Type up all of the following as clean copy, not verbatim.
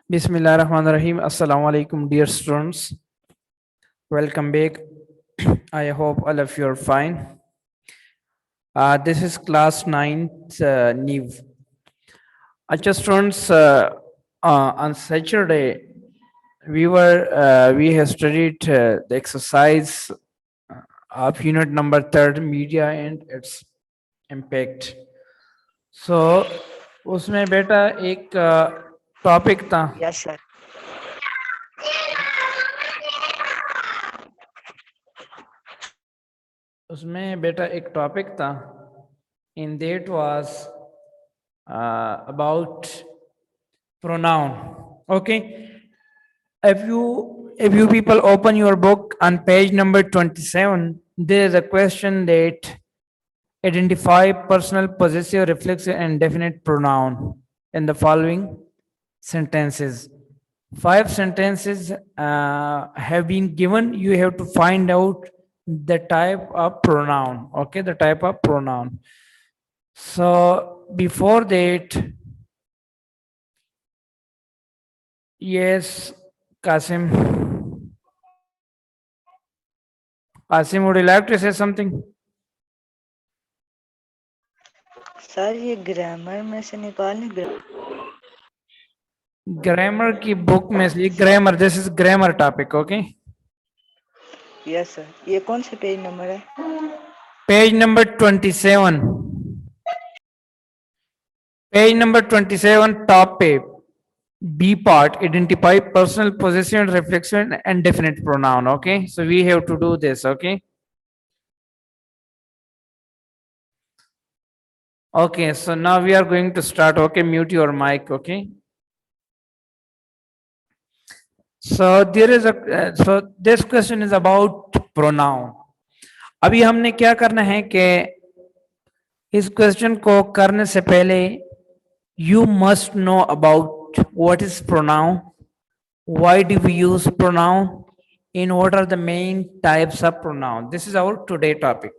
Bismillahirrahmanirrahim. Assalamu alaikum, dear students. Welcome back. I hope all of you are fine. This is class 9th NEV. Just students, on Saturday we have studied the exercise of unit number 3rd, media and its impact. So उसमें बेटा एक topic था. Yes, sir. उसमें बेटा एक topic था. In that was about pronoun. Okay, if you people open your book on page number 27, there is a question that identify personal, possessive, reflexive and definite pronoun in the following sentences. 5 sentences have been given. You have to find out the type of pronoun. Okay, the type of pronoun. So before that, yes, Kasim. Kasim, would you like to say something? Sir ये grammar में से निकालें. Grammar की book में से grammar, this is grammar topic. Okay, yes sir. ये कौन सा पेज नंबर है? Page number 27. Page number 27 top पे B part, identify personal, possession, reflection and definite pronoun. Okay, so we have to do this. Okay, okay, so now we are going to start. Okay, mute your mic. Okay, so there is a so this question is about pronoun. अभी हमने क्या करना है कि इस question को करने से पहले you must know about what is pronoun, why do we use pronoun, in what are the main types of pronoun. This is our today topic.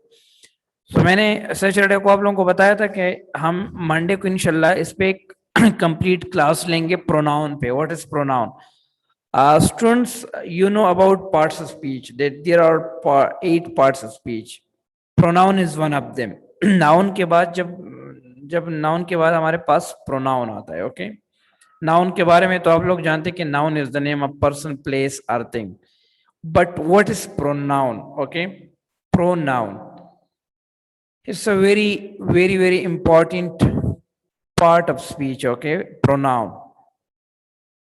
So मैंने सैटरडे को आप लोगों को बताया था कि हम मंडे को इंशाल्लाह इस पे एक कंप्लीट क्लास लेंगे प्रोनाउन पे. What is pronoun? Students, you know about parts of speech, that there are 8 parts of speech. Pronoun is one of them. Noun के बाद जब noun के बाद हमारे पास pronoun आता है. Okay, noun के बारे में तो आप लोग जानते हैं कि noun is the name of person, place or thing. But what is pronoun? Okay, pronoun, it's a very important part of speech. Okay, pronoun.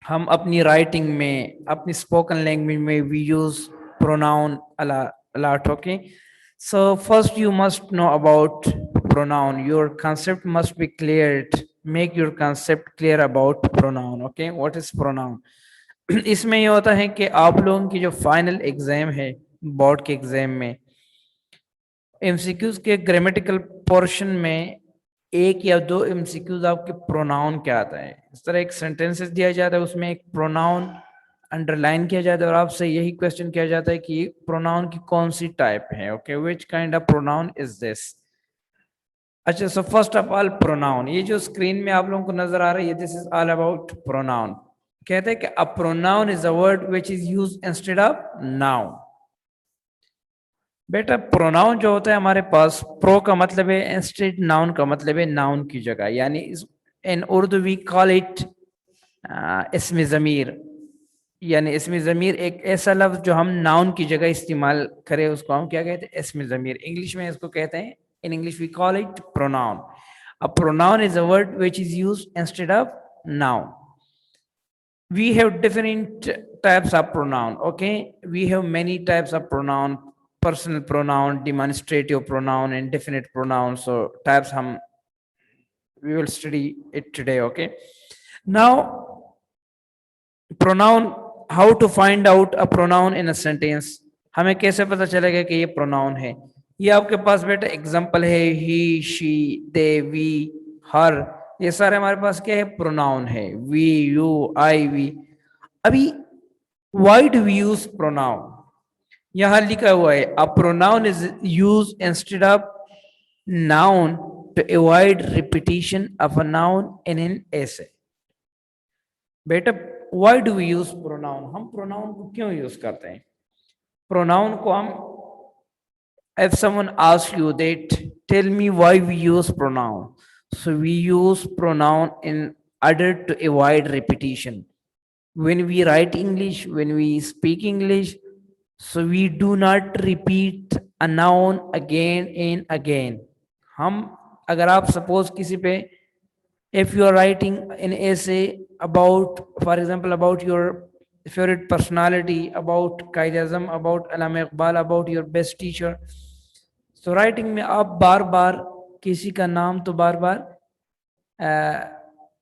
हम अपनी राइटिंग में, अपनी स्पोकन लैंग्वेज में we use pronoun a lot. Okay, so first you must know about pronoun. Your concept must be clear. Make your concept clear about pronoun. Okay, what is pronoun? इसमें ये होता है कि आप लोगों की जो फाइनल एग्जाम है बोर्ड के एग्जाम में, एमसीक्यूज के ग्रामेटिकल पोर्शन में 1 या 2 एमसीक्यूज आपके प्रोनाउन क्या आता है. इस तरह एक सेंटेंसेस दिया जाता है, उसमें एक प्रोनाउन अंडरलाइन किया जाता है और आपसे यही क्वेश्चन किया जाता है कि प्रोनाउन की कौन सी टाइप है. Okay, which kind of pronoun is this? अच्छा, so first of all pronoun, ये जो स्क्रीन में आप लोगों को नजर आ रही है, this is all about pronoun. कहते हैं कि अ pronoun is a word which is use instead of noun. बेटा प्रोनाउन जो होता है हमारे पास, प्रो का मतलब है इंस्टेड, नाउन का मतलब है नाउन की जगह. यानी इन उर्दू वी कॉल इट इसमें ज़मीर. यानी इसमें ज़मीर एक ऐसा लफ्ज जो हम नाउन की जगह इस्तेमाल करें, उसको हम क्या कहते हैं? इसमें ज़मीर. इंग्लिश में इसको कहते हैं, in English we call it pronoun. A pronoun is a word which is use instead of noun. We have different types of pronoun. Okay, we have many types of pronoun: personal pronoun, demonstrative pronoun and definite pronoun. So types we will study it today. Okay, now pronoun, how to find out a pronoun in a sentence. हमें कैसे पता चलेगा कि ये pronoun है? ये आपके पास बेटा एग्जाम्पल है, he, she, they, we, her. ये सारे हमारे पास क्या है? प्रोनाउन है. we, you, I, we. अभी why do we use pronoun? यहां लिखा हुआ है a pronoun is used instead of noun to avoid repetition of a noun in an essay. बेटा why do we use pronoun, हम pronoun को क्यों use करते हैं? प्रोनाउन को हम, if someone asks you that tell me why we use pronoun, so we use pronoun in order to avoid repetition. When we write English, when we speak English, so we do not repeat a noun again and again. हम, अगर आप suppose किसी पे, if you are writing an essay about, for example, about your favorite personality, about Qaid Azam, about Allama Iqbal, about your best teacher, so writing में आप बार बार किसी का नाम तो बार बार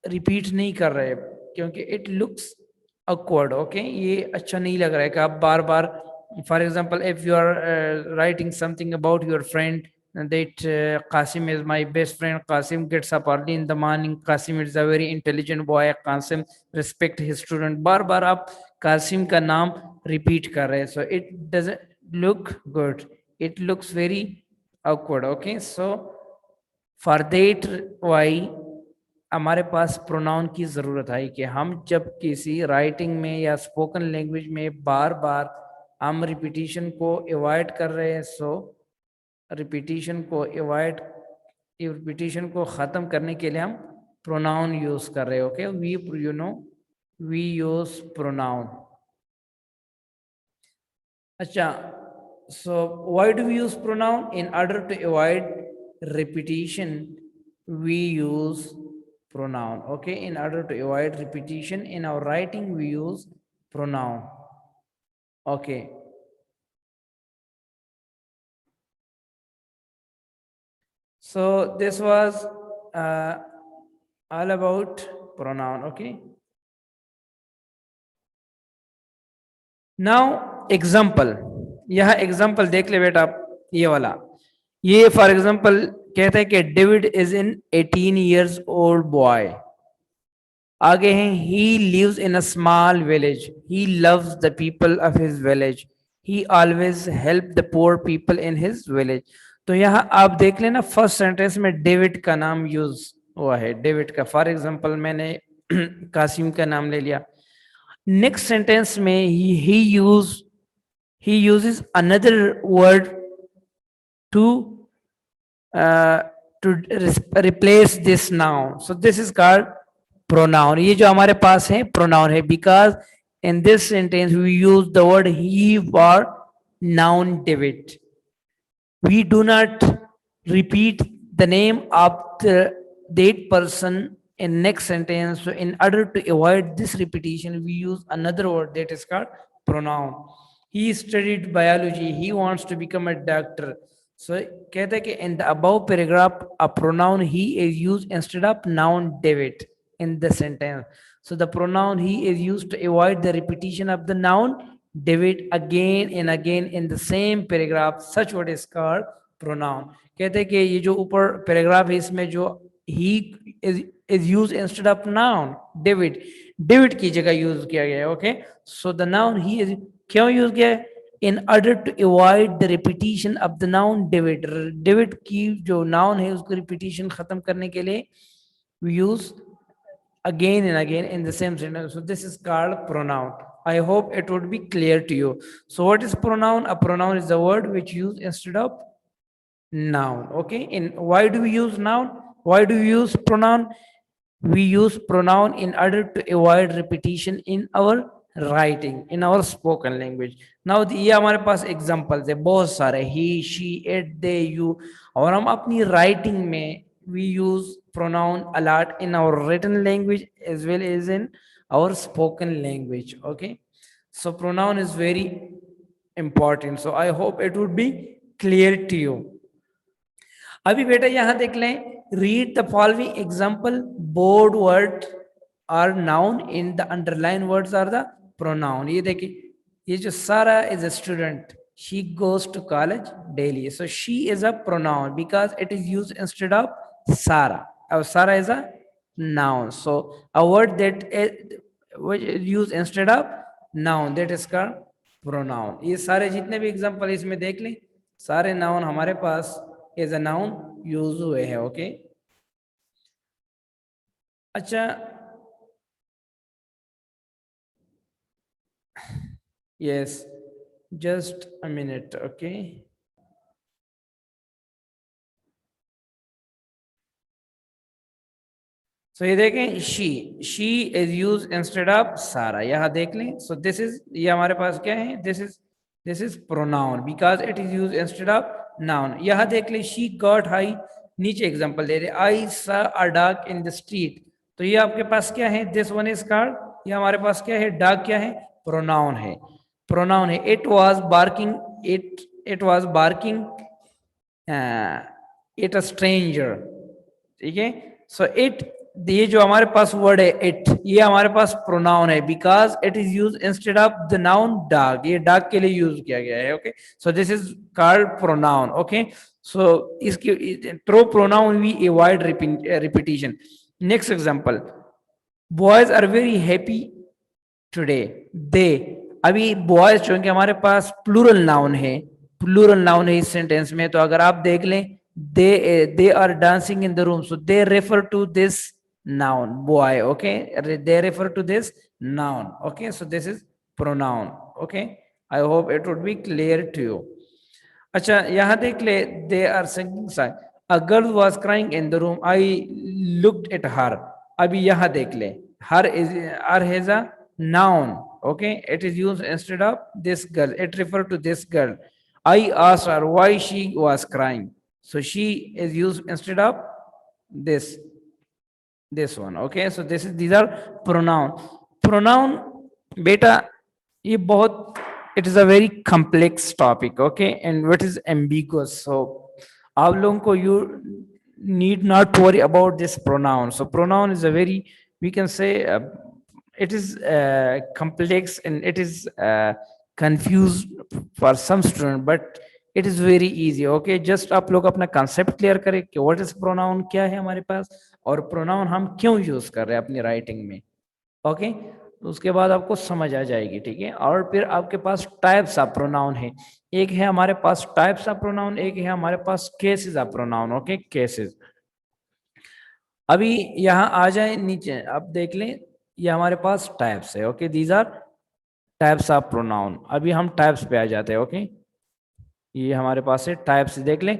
रिपीट नहीं कर रहे, क्योंकि इट लुक्स awkward. ओके, ये अच्छा नहीं लग रहा है कि आप बार बार, for example if you are writing something about your friend that Qasim is my best friend, Qasim gets up early in the morning, Qasim is a very intelligent boy, Qasim respect his student, बार बार आप Qasim का नाम repeat कर रहे हैं, so it doesn't look good, it looks very awkward. Okay, so for that why हमारे पास pronoun की ज़रूरत है कि हम जब किसी राइटिंग में या स्पोकन लैंग्वेज में बार बार हम रिपीटिशन को अवॉइड कर रहे हैं, सो रिपीटिशन को अवॉइड, रिपीटिशन को ख़त्म करने के लिए हम प्रोनाउन यूज़ कर रहे हैं. Okay, we you know we use pronoun. अच्छा, so why do we use pronoun? In order to avoid repetition, we use pronoun. Okay, in order to avoid repetition in our writing, we use pronoun. Okay, so this was all about pronoun. Okay, now example, यह example देख ले बेटा आप, ये वाला, ये for example कहते हैं कि David is in 18 years old boy. आगे हैं, he lives in a small village, he loves the people of his village, he always help the poor people in his village. तो यहाँ आप देख लेना फर्स्ट सेंटेंस में डेविड का नाम यूज हुआ है, डेविड का. फॉर एग्जाम्पल मैंने कासिम का नाम ले लिया. नेक्स्ट सेंटेंस में he uses another word to replace this noun, so this is called pronoun. ये जो हमारे पास है pronoun है, because in this sentence we use the word he for noun David. We do not repeat the name of that person in next sentence, so in order to avoid this repetition we use another word that is called pronoun. He studied biology, he wants to become a doctor. So कहते हैं कि in the above paragraph a pronoun he is used instead of noun David in the sentence. So the pronoun he is used to avoid the repetition of the noun David again and again in the same paragraph. Such word is called pronoun. कहते हैं कि ये जो ऊपर paragraph है इसमें जो he is used instead of noun David की जगह यूज किया गया है. Okay, so the noun he is क्यों यूज किया है? in order to avoid the repetition of the noun David की जो noun है उसको repetition खत्म करने के लिए we use again and again in the same sentence. So this is called pronoun. I hope it would be clear to you. So what is pronoun? A pronoun is the word which used instead of noun. Okay, and why do we use noun? Why do we use pronoun? We use pronoun in order to avoid repetition in our writing, in our spoken language. Now ये हमारे पास examples है बहुत सारे, he, she, it, they, you, और हम अपनी writing में we use pronoun a lot in our written language as well as in our spoken language. Okay, so pronoun is very important, so I hope it would be clear to you. अभी बेटा यहां देख लें, read the following example, board word are noun, in the underline words are the pronoun. ये देखिए, ये जो Sarah is a student, she goes to college daily, so she is a pronoun because it is used instead of Sarah. और Sarah is a noun, so a word that which is used instead of noun, that is called pronoun. ये सारे जितने भी example इसमें देख लें, सारे noun हमारे पास एज अ नाउन यूज हुए हैं. ओके, अच्छा Yes, just a minute. Okay. So ये देखें, she is used instead of सारा, यहाँ देख लें. So this is, ये हमारे पास क्या है, this is pronoun because it is used instead of noun. यहाँ देख लें, she got high, नीचे एग्जांपल दे रहे, I saw a dog in the street. तो ये आपके पास क्या है, this one is called, ये हमारे पास क्या है, dog क्या है, pronoun है, pronoun है. It was barking, it was barking it a stranger. ठीक है. सो इट, ये जो हमारे पास वर्ड है इट, ये हमारे पास प्रोनाउन है because it is use instead of the noun dog, ये डॉग के लिए यूज किया गया है. Okay, so this is called pronoun. Okay, so इसकी through pronoun we avoid repetition. Next example, boys are very happy today. They, अभी boys चूंकि हमारे पास प्लूरल नाउन है, प्लूरल नाउन है इस सेंटेंस में, तो अगर आप देख लें, they are dancing in the room, so they refer to this noun boy. Okay, they refer to this noun. Okay, so this is pronoun. Okay, I hope it would be clear to you. अच्छा, यहाँ देख ले, they are singing song, a girl was crying in the room, I looked at her. अभी यहाँ देख ले, her is a noun. Okay, it is used instead of this girl, it refer to this girl. I asked her why she was crying, so she is used instead of this one. Okay, so these are pronoun beta, ये बहुत, it is a very complex topic. Okay, and what is ambiguous, so आप लोगों को, you need not worry about this pronoun. So pronoun is a very, we can say, it is complex and it is confused for some student, but it is very easy. Okay, just आप लोग अपना concept clear करें कि what is pronoun, क्या है हमारे पास, और pronoun हम क्यों यूज कर रहे हैं अपनी राइटिंग में. ओके, उसके बाद आपको समझ आ जाएगी. ठीक है, और फिर आपके पास टाइप्स ऑफ प्रोनाउन है, एक है हमारे पास टाइप्स ऑफ प्रोनाउन, एक है हमारे पास cases of pronoun. Okay, cases. अभी यहाँ आ जाए नीचे, आप देख लें, ये हमारे पास टाइप्स है. Okay, these are types of pronoun. अभी हम टाइप्स पे आ जाते हैं. ओके, ये हमारे पास है टाइप्स, देख लें,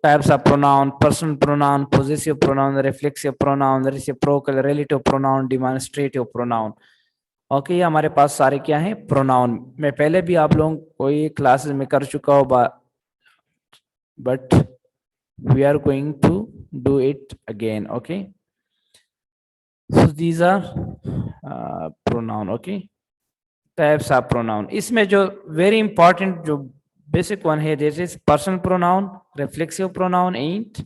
types of pronoun, personal pronoun, possessive pronoun, reflexive pronoun, reciprocal, relative pronoun, demonstrative pronoun. Okay, ये हमारे पास सारे क्या हैं, प्रोनाउन. मैं पहले भी आप लोगों को ये क्लासेस में कर चुका हूँ, but we are going to do it again. Okay, so these are pronoun. Okay, types of pronoun. इसमें जो वेरी इंपॉर्टेंट जो बेसिक वन है, this is personal pronoun, reflexive pronoun and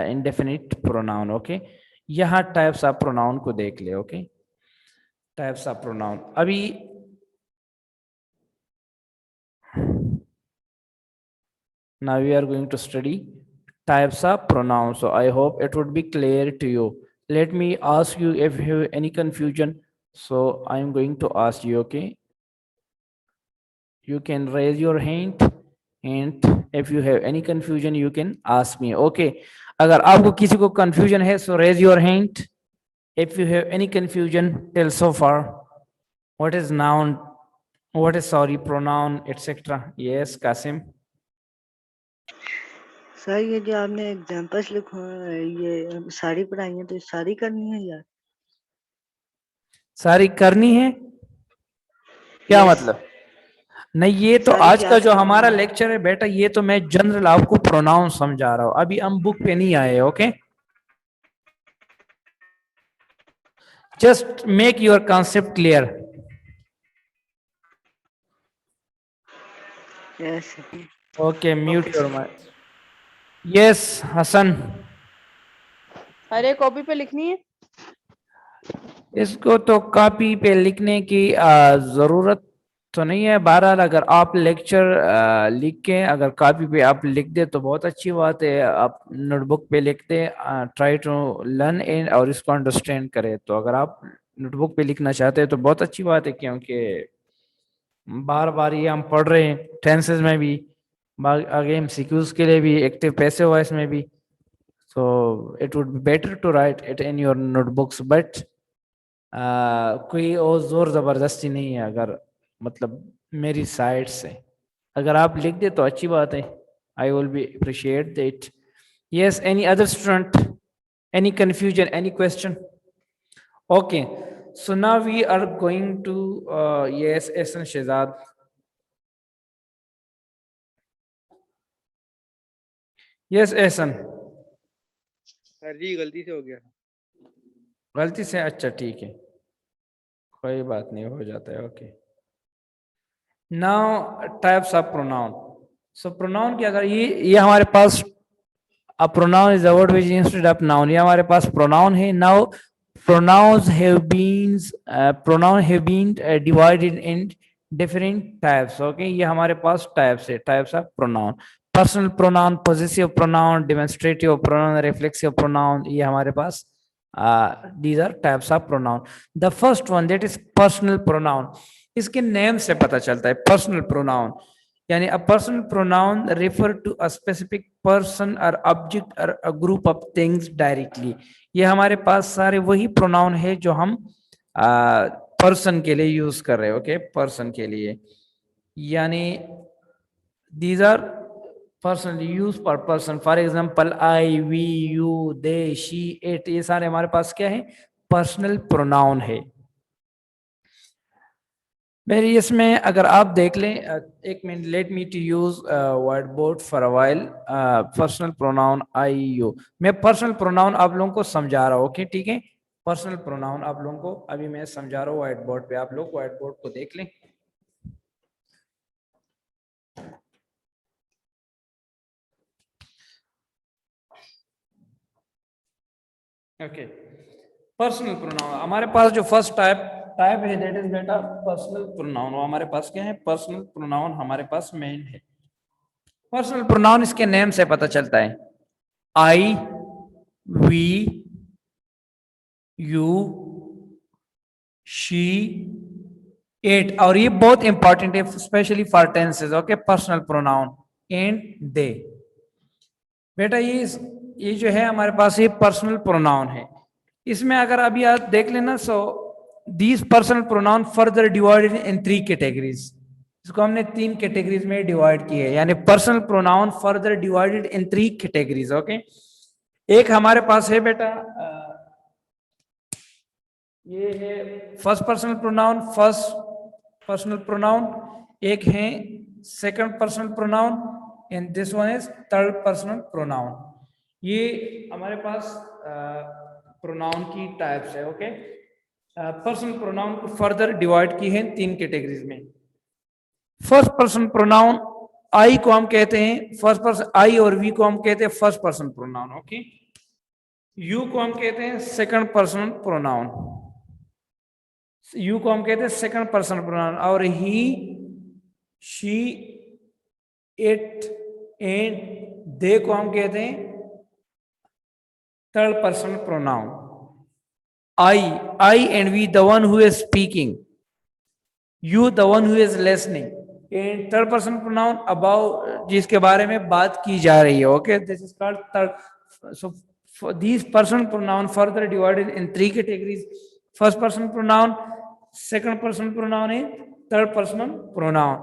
indefinite pronoun. Okay, यहाँ types of pronoun को देख ले. Okay, types of pronoun. अभी now we are going to study types of pronouns, so I hope it would be clear to you. Let me ask you if you have any confusion, so I am going to ask you. Okay, you can raise your hand, and if you have any confusion you can ask me. Okay, अगर आपको किसी को confusion है, so raise your hand. If you have any confusion till so far, what is noun, what is pronoun, etc. Yes, Kasim. Sir ये जो आपने examples लिखो, ये सारी पढ़ाई है, तो सारी करनी है यार? सारी करनी है क्या? Yes. मतलब नहीं, ये तो सारी आज का क्लास जो करनी हमारा है। लेक्चर है बेटा, ये तो मैं जनरल आपको प्रोनाउन समझा रहा हूँ, अभी हम बुक पे नहीं आए. Okay, just make your concept clear. Yes. Okay, mute your mic. Yes Hasan, अरे कॉपी पे लिखनी है. इसको तो कॉपी पे लिखने की जरूरत तो नहीं है. बहरहाल अगर आप लेक्चर लिख के अगर कॉपी पे आप लिख दे तो बहुत अच्छी बात है. आप नोटबुक पे लिख दे, ट्राई टू लर्न इन, और इसको अंडरस्टैंड करें. तो अगर आप नोटबुक पे लिखना चाहते हैं तो बहुत अच्छी बात है, क्योंकि बार बार ये हम पढ़ रहे हैं टेंसेस में भी, आगे एमसीक्यूज के लिए भी, एक्टिव पैसिव वॉइस में भी. So it would be better to write it in your notebooks, but कोई और जोर जबरदस्ती नहीं है. अगर मतलब मेरी साइड से। अगर आप लिख दे तो अच्छी बात है, I will be appreciate that. Yes, any other student, any confusion, any question? Okay, so now we are going to yes, Ehsan Shehzad. Yes, Ehsan. Sir ji गलती से हो गया। गलती से? अच्छा ठीक है, कोई बात नहीं, हो जाता है। Okay, now types of pronoun. So pronoun की अगर ये हमारे पास a pronoun is a word which instead of noun, ये हमारे पास pronoun है। now pronouns have been divided in different types। okay, ये हमारे पास types है, types of pronoun। personal pronoun, possessive pronoun, demonstrative pronoun, reflexive pronoun, ये हमारे पास these are types of pronoun। the first one, that is personal pronoun। इसके name से पता चलता है personal pronoun, यानी a personal pronoun refer to a specific person or object or a group of things directly। ये हमारे पास सारे वही pronoun है जो हम person के लिए यूज कर रहे हैं। ओके, person के लिए, यानी these are personally used per person। for example I, we, you, they, she, it, ये सारे हमारे पास क्या है? personal pronoun है। मेरी इसमें अगर आप देख लें, एक minute, let me to use white board for a while. Personal pronoun I, you, मैं पर्सनल प्रोनाउन आप लोगों को समझा रहा हूँ। ओके ठीक है, पर्सनल प्रोनाउन आप लोगों को अभी मैं समझा रहा हूँ व्हाइट बोर्ड पे, आप लोग व्हाइट बोर्ड को देख लें। ओके, पर्सनल प्रोनाउन हमारे पास जो फर्स्ट टाइप है, दैट इज बेटा पर्सनल प्रोनाउन। हमारे पास क्या है? पर्सनल प्रोनाउन हमारे पास मेन है। पर्सनल प्रोनाउन इसके नेम से पता चलता है, आई, वी, यू, शी, इट, और ये बहुत इंपॉर्टेंट है specially for tenses. Okay, personal pronoun and they. बेटा ये जो है हमारे पास ये पर्सनल प्रोनाउन है। इसमें अगर अभी आप देख लेना, so these personal pronoun further divided in 3 categories. इसको हमने 3 कैटेगरीज में डिवाइड किए, यानी पर्सनल प्रोनाउन फर्दर डिवाइडेड इन 3 कैटेगरीज। ओके, एक हमारे पास है बेटा ये है फर्स्ट पर्सनल प्रोनाउन, एक है second personal pronoun, and this one is third personal pronoun. ये हमारे पास प्रोनाउन की टाइप्स है। ओके, पर्सनल प्रोनाउन को फर्दर डिवाइड की है 3 कैटेगरीज में। फर्स्ट पर्सन प्रोनाउन आई को हम कहते हैं फर्स्ट पर्सन, आई और वी को हम कहते हैं first person pronoun. Okay, you को हम कहते हैं सेकंड पर्सन प्रोनाउन, यू को हम कहते हैं सेकंड पर्सन प्रोनाउन, और ही, शी, इट एंड दे को हम कहते हैं third person pronoun. I and we, the one who is speaking, you, the one who is listening, and third person pronoun about जिसके बारे में बात की जा रही है। Okay, this is called third। So for these person pronoun further divided in 3 categories: first person pronoun, second person pronoun and third person pronoun।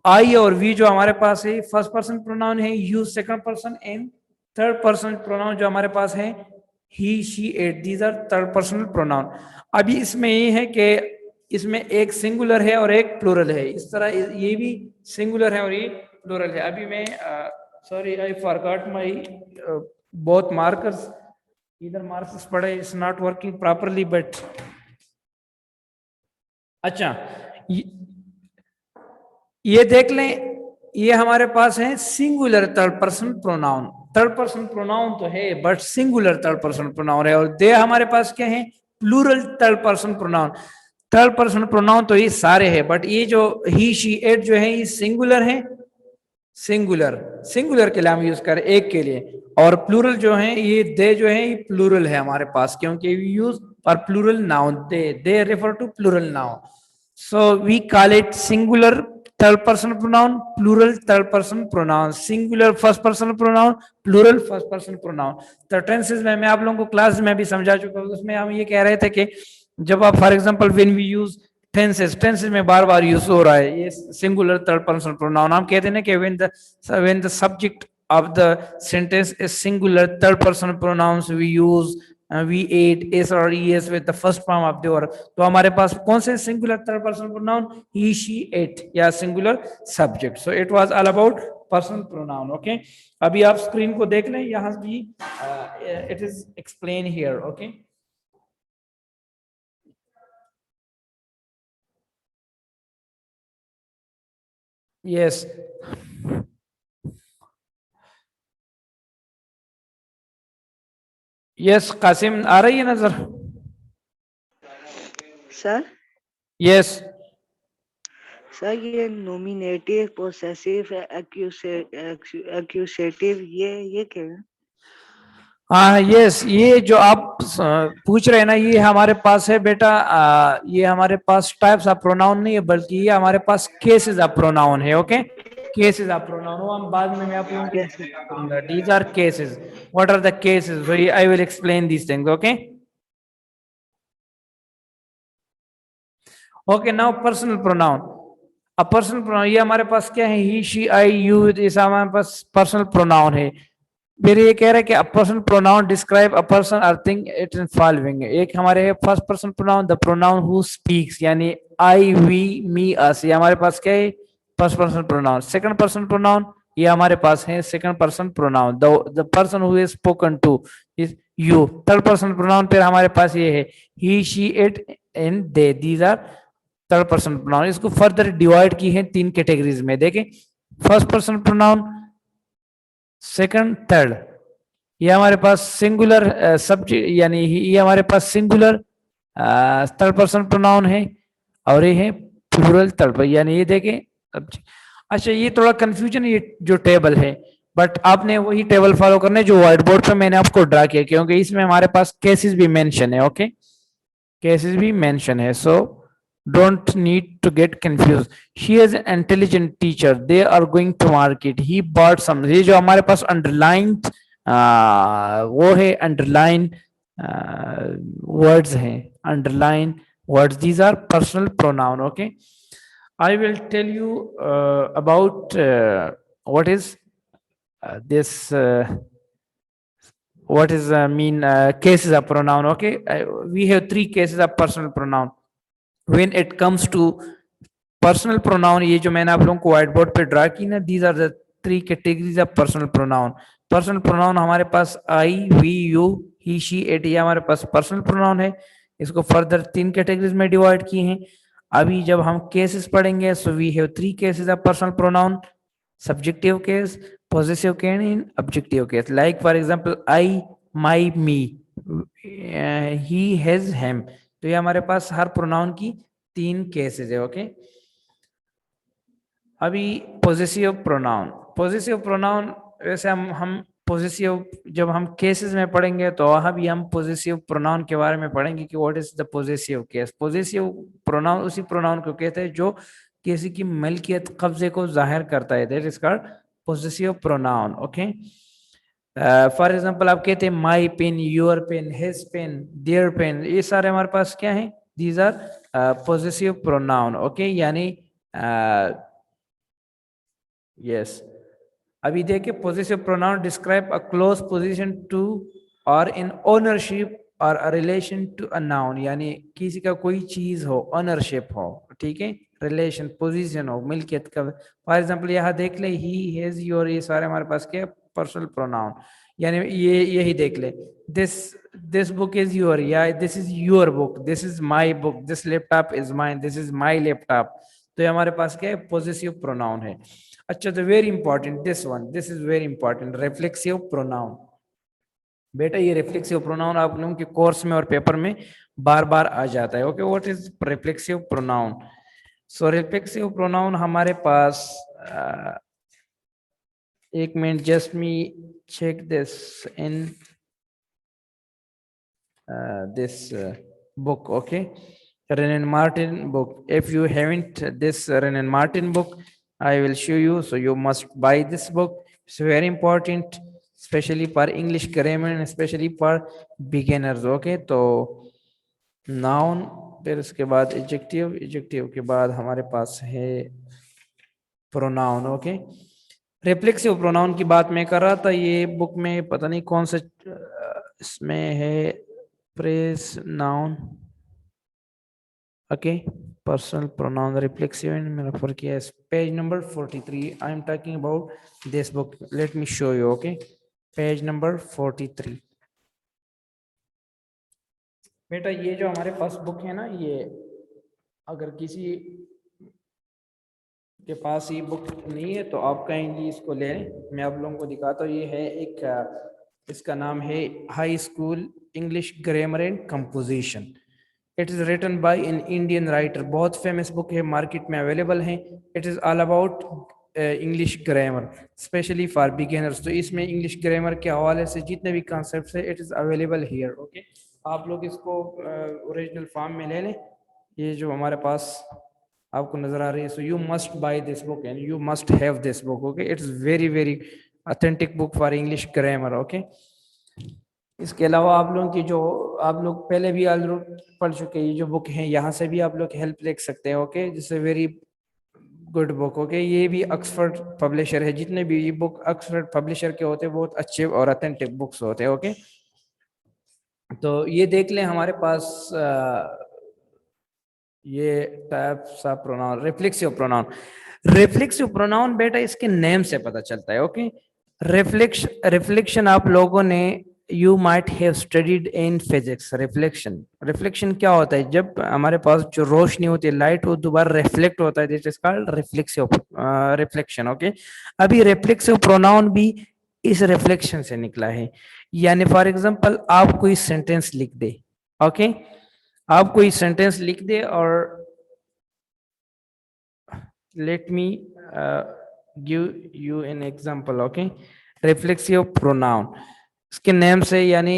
I और we जो हमारे पास है फर्स्ट पर्सन प्रोनाउन है, you second person, and third person pronoun जो हमारे पास है he, she, it, these are third personal pronoun। अभी इसमें ये है कि इसमें एक सिंगुलर है और एक प्लूरल है, इस तरह ये भी सिंगुलर है और ये प्लूरल है। अभी मैं sorry I forgot my both markers, इधर मार्कर्स पड़े, it's not working properly, but अच्छा ये देख लें, ये हमारे पास है singular third person pronoun. Third person pronoun तो है but singular third person pronoun है, और दे हमारे पास क्या है? Plural third person pronoun. Third person pronoun तो ये सारे हैं, बट ये जो ही, शी, इट जो है ये सिंगुलर है, सिंगुलर के लिए हम यूज करें एक के लिए, और प्लूरल जो है ये दे जो है ये प्लूरल है हमारे पास, क्योंकि we use for plural noun, they refer to plural noun. So we call it singular third person pronoun, plural third person pronoun, singular first person pronoun, plural first person pronoun. तो tenses में मैं आप लोगों को class में भी समझा चुका हूँ, उसमें हम ये कह रहे थे कि जब आप for example when we use tenses में बार बार यूज हो रहा है ये सिंगुलर थर्ड पर्सन प्रोनाउन। हम कहते हैं ना कि when the subject of the sentence is singular third person pronouns we use we ate s or es with the first form of the verb। तो हमारे पास कौन से singular third person pronoun, he she it या singular subject. So it was all about personal pronoun. Okay, अभी आप screen को देख लें, यहाँ भी it is explain here. Okay, yes yes Qasim आ रही है नजर? सर यस सर ये नोमिनेटिव, पोसेसिव, एक्यूसेटिव ये क्या है? हाँ यस, ये जो आप पूछ रहे हैं ना, ये हमारे पास है बेटा, ये हमारे पास टाइप्स ऑफ प्रोनाउन नहीं है, बल्कि ये हमारे पास केसेस ऑफ प्रोनाउन है। ओके, केसेस ऑफ प्रोनाउन, वो हम बाद में मैं आप लोगों को explain करूंगा। These are cases, what are the cases, so I will explain these things. Okay okay, now personal pronoun. अब पर्सनल प्रोनाउन ये हमारे पास क्या है, ही शी आई यू, ये हमारे पास पर्सनल प्रोनाउन है। मेरे ये कह रहा है कि person pronoun describe a person और थिंग इट इन फॉलोइंग। एक हमारे है first person pronoun, the pronoun who speaks, यानी आई वी मी अस, ये हमारे पास क्या है, first person pronoun. Second person pronoun ये हमारे पास है second person pronoun, the person who is spoken to is you. Third person pronoun फिर हमारे पास ये है he she it and they, these are third person pronoun. इसको फर्दर डिवाइड की है 3 कैटेगरीज में। देखें, first person pronoun, second, third, ये हमारे पास सिंगुलर सब्जेक्ट, यानी ये हमारे पास सिंगुलर थर्ड पर्सन प्रोनाउन है, और ये है प्लूरल थर्ड, यानी ये देखें। अच्छा, ये थोड़ा कंफ्यूजन ये जो टेबल है, बट आपने वही टेबल फॉलो करना है जो व्हाइट बोर्ड पे मैंने आपको ड्रा किया, क्योंकि इसमें हमारे पास केसेस भी मेंशन है। ओके, केसेस भी मेंशन है, सो don't need to get confused। she is an intelligent teacher, they are going to market, he bought some। ये जो हमारे पास underlined वो है, underline words हैं, underline words, these are personal pronoun। okay, I will tell you about what is this what is mean cases of pronoun। okay, we have 3 cases of personal pronoun when it comes to personal pronoun. ये जो मैंने आप लोगों को white board पे draw की ना, these are the 3 categories of personal pronoun. Personal pronoun हमारे पास I we you he she it, ये हमारे पास पर्सनल प्रोनाउन है। इसको फर्दर 3 कैटेगरीज में डिवाइड किए हैं। अभी जब हम केसेस पढ़ेंगे, so we have 3 cases of personal pronoun, subjective case, positive case and objective case. Like for example I, my, me, he, his, him, तो ये हमारे पास हर प्रोनाउन की 3 केसेस है। ओके, अभी पॉजिटिव प्रोनाउन। पॉजिटिव प्रोनाउन वैसे हम positive जब हम केसेस में पढ़ेंगे तो वहां भी हम पॉजिटिव प्रोनाउन के बारे में पढ़ेंगे कि what is the positive case. Positive pronoun उसी प्रोनाउन को कहते हैं जो किसी की मलकियत, कब्जे को जाहिर करता है, that is called positive pronoun. Okay, for example आप कहते हैं my pen, your pen, his pen, their pen, ये सारे हमारे पास क्या हैं, these are positive pronoun. Okay, यानी यस अभी देखिए, positive pronoun describe a close position to और इन ओनरशिप और a relation to a noun, यानी किसी का कोई चीज हो, ओनरशिप हो, ठीक है, रिलेशन, पोजीशन हो, मिल्कियत का। फॉर एग्जांपल यहाँ देख ले, ही, हिज, योर, ये सारे हमारे पास क्या है, पर्सनल प्रोनाउन। यानी ये यही देख ले, दिस बुक इज योर, या this is your book, this is my book, this laptop is mine, this is my laptop. तो ये हमारे पास क्या है, पॉजिटिव प्रोनाउन है। अच्छा, तो very important this one, this is very important, reflexive pronoun. बेटा ये रिफ्लेक्सिव प्रोनाउन आप लोगों के कोर्स में और पेपर में बार बार आ जाता है। Okay, what is reflexive pronoun? So reflexive pronoun हमारे पास एक minute, just me check this in this book, okay, Renan Martin book. If you haven't this Renan Martin book, I will show you, so you must buy this book. It's very important, especially for English grammar and especially for beginners. Okay, so noun फिर इसके बाद adjective, adjective के बाद हमारे पास है pronoun. Okay, reflexive pronoun की बात मैं कर रहा था, ये बुक में पता नहीं कौन सा इसमें है, press noun. Okay, personal pronoun reflexive मैंने रेफर किया है page number 43। I am talking about this book, let me show you. Okay, page number 43। बेटा ये जो हमारे पास बुक है ना, ये अगर किसी के पास ये बुक नहीं है तो आप काइंडली इसको ले लें। मैं आप लोगों को दिखाता हूँ। ये है एक इसका नाम है high school English grammar and composition. It is written by an Indian writer, बहुत फेमस बुक है, मार्केट में अवेलेबल है। It is all about English grammar specially for beginners. तो इसमें इंग्लिश ग्रामर के हवाले से जितने भी कॉन्सेप्ट्स है, it is available here. Okay, आप लोग इसको ओरिजिनल फॉर्म में ले लें। ये जो हमारे पास आपको नजर आ रही है, so you must by this book and you must have this book. Okay, it's very very authentic book for English grammar. Okay, इसके अलावा आप लोगों की जो आप लोग पहले भी ऑलरेडी पढ़ चुके हैं, ये जो बुक है यहाँ से भी आप लोग हेल्प ले सकते हैं। Okay, this very good book. Okay, ये भी ऑक्सफोर्ड पब्लिशर है। जितने भी ये बुक ऑक्सफोर्ड पब्लिशर के होते हैं बहुत अच्छे और ऑथेंटिक बुक्स होते हैं। ओके, तो ये देख लें हमारे पास ये types of pronoun. Reflexive pronoun, reflexive pronoun बेटा इसके नेम से पता चलता है। ओके, रिफ्लेक्शन आप लोगों ने you might have studied in physics. Reflection, reflection क्या होता है? जब हमारे पास जो रोशनी होती है, लाइट, वो दोबारा रिफ्लेक्ट होता है, this is called reflexive reflection. Okay, अभी रिफ्लेक्सिव प्रोनाउन भी इस रिफ्लेक्शन से निकला है। यानी फॉर एग्जांपल आप कोई सेंटेंस लिख दे। ओके, आप कोई सेंटेंस लिख दे और let me give you an example. Okay, reflexive pronoun इसके नेम से, यानी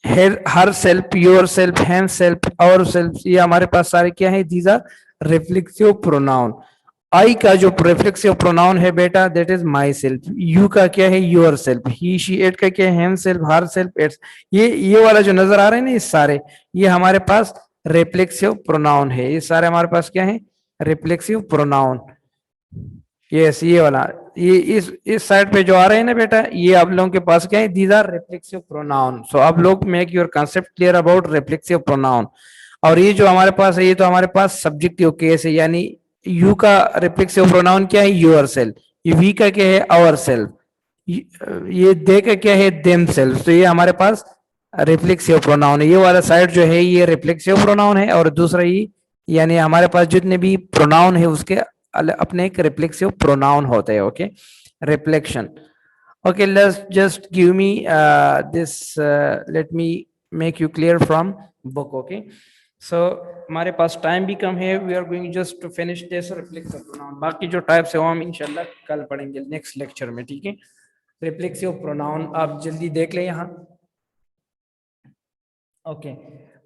herself, yourself, himself, ourself, ये हमारे पास सारे क्या है? These are reflexive pronoun. I का जो रिफ्लेक्सिव प्रोनाउन है बेटा, that is myself. You का क्या है? Yourself. He she it का क्या है? Himself, herself, its. ये वाला जो नजर आ रहे हैं ना, ये सारे ये हमारे पास रिफ्लेक्सिव प्रोनाउन है। ये सारे हमारे पास क्या है? Reflexive pronoun. यस, ये वाला, ये इस साइड पे जो आ रहे हैं ना बेटा, ये आप लोगों के पास क्या है? These are reflexive pronoun. So आप लोग make your concept clear about reflexive pronoun. और ये जो हमारे पास है, ये तो हमारे पास सब्जेक्टिव केस है, यानी यू का रिफ्लेक्सिव प्रोनाउन क्या है? Your self. ये वी का क्या है? Ourself. ये दे का क्या है? Themself. तो ये हमारे पास रिफ्लेक्सिव प्रोनाउन है। ये वाला साइड जो है ये रिफ्लेक्सिव प्रोनाउन है, और दूसरा ये, यानी हमारे पास जितने भी प्रोनाउन है उसके अपने एक रिफ्लेक्सिव प्रोनाउन होते हैं। Okay, reflection. Okay, let's just give me this, let me make you clear from book. Okay, so हमारे पास टाइम भी कम है, we are going just to finish this reflexive pronoun. बाकी जो टाइप्स है वो हम इंशाल्लाह कल पढ़ेंगे नेक्स्ट लेक्चर में। ठीक है, रिफ्लेक्सिव प्रोनाउन आप जल्दी देख लें यहाँ। ओके,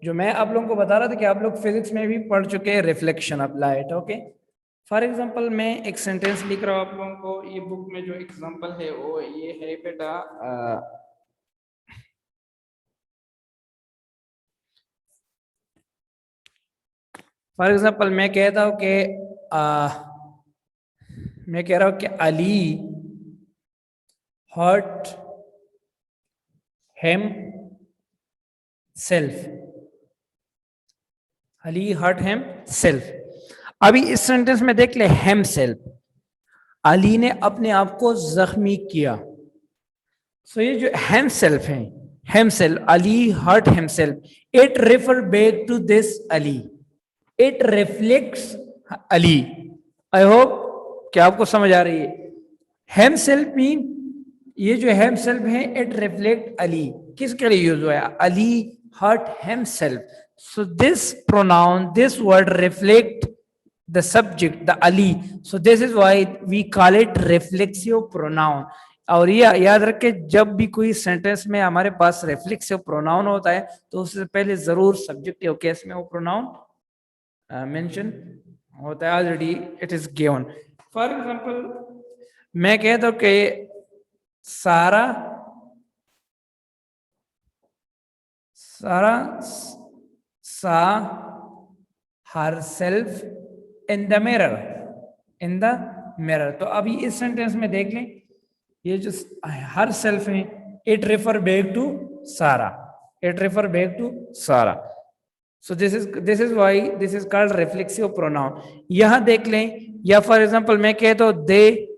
जो मैं आप लोगों को बता रहा था कि आप लोग फिजिक्स में भी पढ़ चुके हैं reflection of light. Okay, for example मैं एक सेंटेंस लिख रहा हूँ आप लोगों को। ये बुक में जो एग्जांपल है वो ये है बेटा, फॉर एग्जांपल मैं कहता हूँ कि मैं कह रहा हूँ कि Ali hurt himself. Ali hurt himself. अभी इस सेंटेंस में देख ले, हिम सेल्फ, अली ने अपने आप को जख्मी किया। सो ये जो हिम सेल्फ है, himself, Ali hurt himself, it refer back to this Ali, it reflects Ali. I hope कि आपको समझ आ रही है। हेम सेल्फ मीन, ये जो हेम सेल्फ है, इट रिफ्लेक्ट अली। किसके लिए यूज हुआ है? Ali hurt himself. So this pronoun, this word reflect the subject, the Ali. So this is why we call it reflexive pronoun. और ये याद रखे, जब भी कोई सेंटेंस में हमारे पास रिफ्लेक्सिव प्रोनाउन होता है तो उससे पहले जरूर सब्जेक्टिव केस में वो प्रोनाउन मेंशन होता है। Already it is given. For example मैं कहता हूं कि सारा सारा सा herself in the mirror, in the mirror. तो अभी इस सेंटेंस में देख लें, ये जो हर सेल्फ है, इट रेफर बैक टू सारा, इट रेफर बैक टू सारा. So this is why this is called reflexive pronoun. यहाँ देख लें, या फॉर एग्जाम्पल मैं कहता हूँ they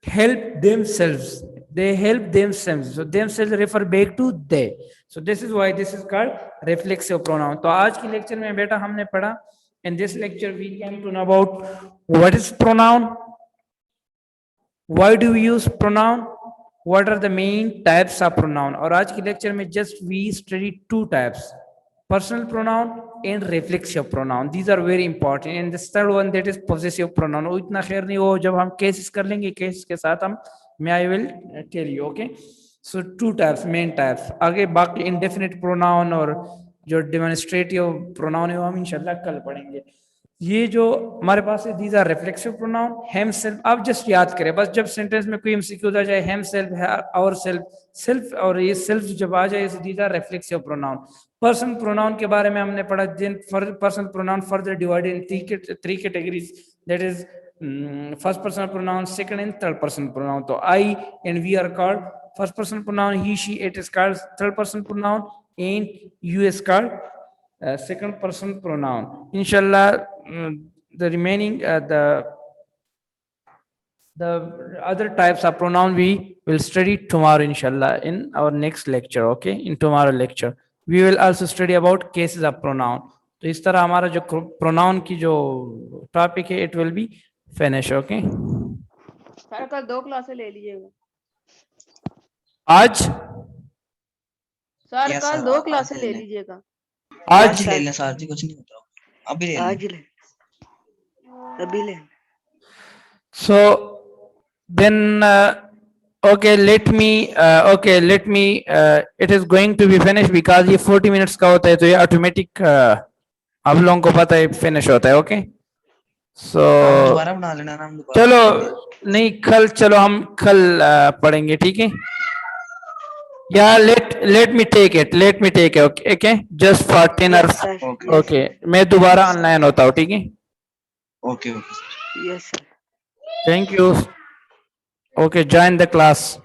help themselves, they help themselves, so themselves refer back to they. So this is why this is called reflexive pronoun. तो आज की लेक्चर में बेटा हमने पढ़ा, in this lecture we came to know about what is pronoun, why do we use pronoun, what are the main types of pronoun. और आज की लेक्चर में just we study two types, personal pronoun and reflexive pronoun. These are very important. And the third one, that is possessive pronoun. वो इतना खैर नहीं, वो जब हम cases कर लेंगे, cases के साथ हम I will tell you. Okay, so two types, main types. आगे बाकी indefinite pronoun और जो demonstrative pronoun है वो हम इंशाल्लाह कल पढ़ेंगे. ये जो हमारे पास है, these are reflexive pronoun, himself. आप जस्ट याद करें बस, जब सेंटेंस में कोई MCQ आ जाए, himself है, ourself, self, और ये self जब आ जाए, these are reflexive pronoun. Person pronoun के बारे में हमने पढ़ा, जिन person pronoun further divided in three categories, that is first person pronoun, second and third person pronoun. तो I and we are called first person pronoun, he she it is called third person pronoun, and you is called second person pronoun. Inshallah, the remaining the other types of pronoun we will study tomorrow inshallah in our next lecture. Okay, in tomorrow lecture we will also study about cases of pronoun. तो इस तरह हमारा जो pronoun की जो topic है, it will be finished. Okay, sir कल 2 क्लासें ले लीजिएगा. आज सर Yes, कल sir, 2 आज क्लासें ले ले लें. लीजिएगा. आज ले लें सर जी, कुछ नहीं होता, अभी ले लें. आज ले, अभी ले. so then okay, let me it is going to be finished because ये 40 minutes का होता है, तो ये ऑटोमेटिक आप लोगों को पता है फिनिश होता है. ओके, सो हम दोबारा बना लेना ना, हम दोबारा चलो बना लेंगे. नहीं, कल चलो हम कल पढ़ेंगे, ठीक है. या let me take it, okay, just for 10 Yes, hours. sir. Okay. Okay, मैं दोबारा ऑनलाइन होता हूँ, ठीक है. Okay okay. Yes, sir. Thank you. Okay, join the class.